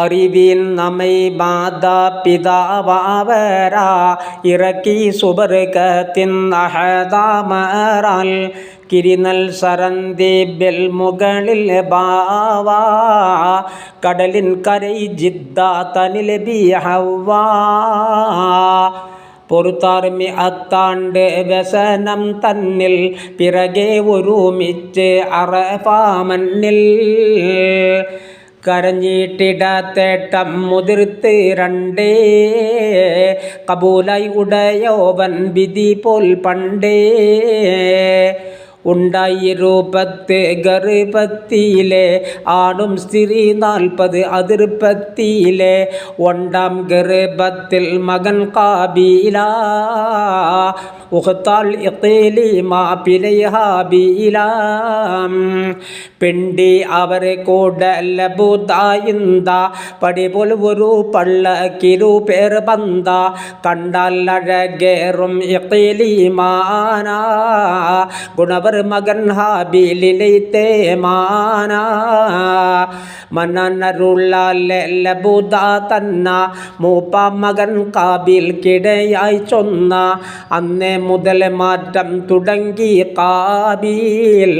അറിവിൻ നമ്മை മാതാപിതാവരാ ഇറക്കി സുബർക്കത്തിൻ അഹദാമറാൽ കിരിനൽ സരന്ദീപിൽ മുകളിൽ ബാവാ കടലിൻ കരൈ ജിദ്ദ തനിൽ ബി ഹവ്വാ പൊറുത്താർമി അത്താണ്ട് വ്യസനം തന്നിൽ പിറകെ ഒരുമിച്ച് അറഫാ മണ്ണിൽ കരഞ്ഞിട്ടിടത്തേട്ടം മുതിർത്ത് രണ്ടേ കബൂലായി ഉടയോവൻ വിധി പോൽ പണ്ടേ ഉണ്ടായി രൂപത്ത് ഗർഭത്തിലെ ആണും സ്ത്രീ 40 അതിർപ്പത്തിലെ ഒണ്ടാം ഗർഭത്തിൽ മകൻ കാബീല ഉഖ്താൽ ഇഖ്ലീമ പിലൈഹാബീല പെണ്ടി അവരെ കൂടലബുദായിന്ത പടിപോൽ ഒരു പള്ളക്കിരു പേർ ബന്ത കണ്ടാൽ അഴകേറും ഇഖ്ലീമാന ഗുണവർ മകൻ ഹാബീലിലെ തേമാന മനനരുള്ളബുദ തന്ന മൂപ്പ മകൻ കാബീൽ കിടയായി ചൊന്ന അന്നേ മുതൽ മാറ്റം തുടങ്ങി കാബീൽ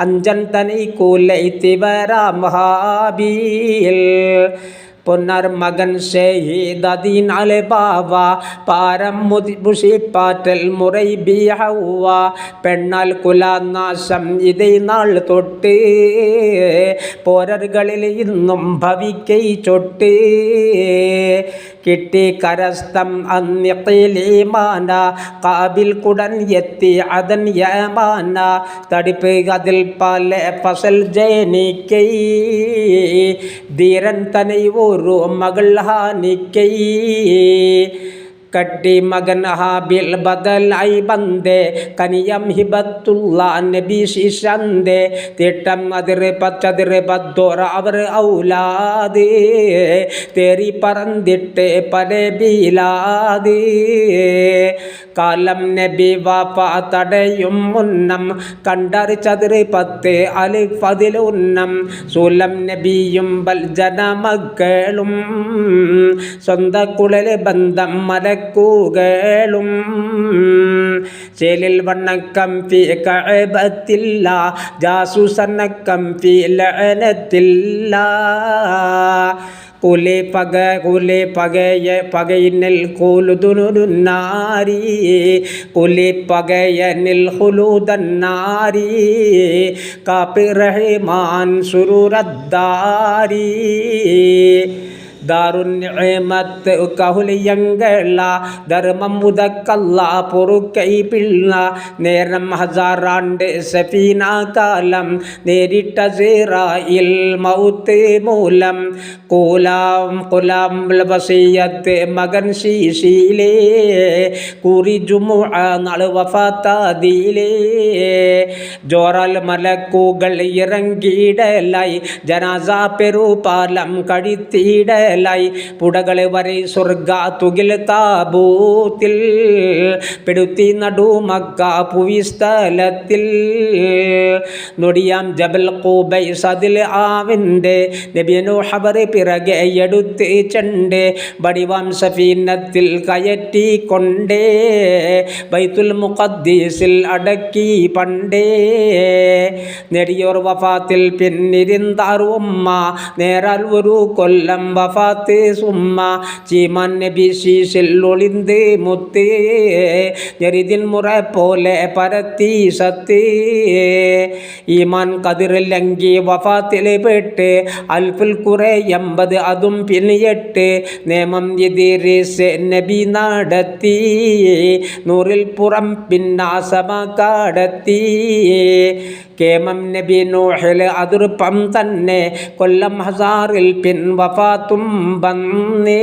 അഞ്ചൻ തനി കൂലൈത്തിവരാം ഹാബീൽ പൊന്നാർ മകൻ ഷഹീദീനാൽ ബാവ പാരം മുഷിപ്പാറ്റൽ മുറൈ ബി ഹവ്വ പെണ്ണാൽ കുലനാശം ഇതേ നാൾ തൊട്ട് പോരറുകളിൽ ഇന്നും ഭവിക്കൈ ചൊട്ട് കിട്ടി കരസ്ഥം അന്നിഖ്ലീമാന കാബിൽ കുടൻ എത്തി അതൻ യമാന തടിപ്പ് അതിൽ പല ഫസൽ ജനിക്കൈ ധീരൻ തനൈവോ മകൾ ഹാനിക്കൈ കട്ടി മകൻ ഹാബിൽ ബദലായി ബന്ദേ കനിയം ഹിബത്തുള്ള നബി ശിശന്തേ തിട്ടം അതിര് ബദ്ദോറ അവർ ഔലാദേ തേറി പറന്നിട്ട് പല ബീലാദേ കാലം നബി വാപ്പ തടയും മുന്നം കണ്ടറിച്ചതിര് 10 അലിഫതിൽ ഉന്നം സൂലം നബിയും ബൽജന മക്കളും സ്വന്ത കുളല് ബന്ധം മലക്കുകളും ചേലിൽ വണ്ണക്കം ഫി കഅബത്തില്ല ജാസൂസന്നക്കം ഫി ലഅനത്തില്ല കുലെ പകയിനിൽ ഖുലുദുന്നാരി കുലെ പകയനിൽ ഖുലുദന്നാരി കാപ്പി റഹ്മാൻ സുറൂറദ്ദാരി ദാറുന്നിഅമത്ത് കഹുലിയങ്കള ധർമ്മം മുതക്കല്ല പൊറുക്കൈ പിള്ള നേരം ഹസാറാണ്ട് സഫീന കാലം നേരിട്ട സിറായിൽ മൗത്ത് മൂലം കുലാം വസിയത്ത് മകൻ ശീശീലേ കൂറി ജുമുഅ നാൾ വഫാത്താദിലേ ജോറാൽ മലക്കുകൾ ഇറങ്ങിയിടലായി ജനാസ പെരുപാലം കഴിത്തിയിട പുടകളെ വരെ സ്വർഗ തുകിൽ താബൂത്തിൽ പെടുത്തി നടു മക്ക പുവിസ്ഥലത്തിൽ നൊടിയാം ജബൽ ഖുബൈസ് അതിൽ ആവിൻ്റെ നബിയനു ഹബറ് പിറകെ എടുത്ത് ചെണ്ട് ബടിവാം സഫീനത്തിൽ കയറ്റിക്കൊണ്ടേ ബൈത്തുൽ മുഖദ്ദീസിൽ അടക്കി പണ്ടേ നെടിയോർ വഫാത്തിൽ പിന്നിരുന്നാർ ഉമ്മ നേരാൽ ഒരു കൊല്ലം വഫാത്ത് സുമ്മ ചീമാൻ നബി ശീശിൽ ഒളിന്ത് മുത്ത് ഞെരിതിൻ മുറ പോലെ പരത്തി സത്ത് ഈമാൻ കതിറിലങ്കി വഫാത്തിൽ പെട്ട് അൽഫുൽ കുറെ 80 അതും പിന്നിട്ട് നിയമം എതിരിസ് നബി നടത്തി നൂറിൽ പുറം പിന്നാസമ കടത്തി കേമം നബി നൂഹിൽ അതിർപ്പം തന്നെ കൊല്ലം ഹസാറിൽ പിൻ വഫാത്തും വന്നേ.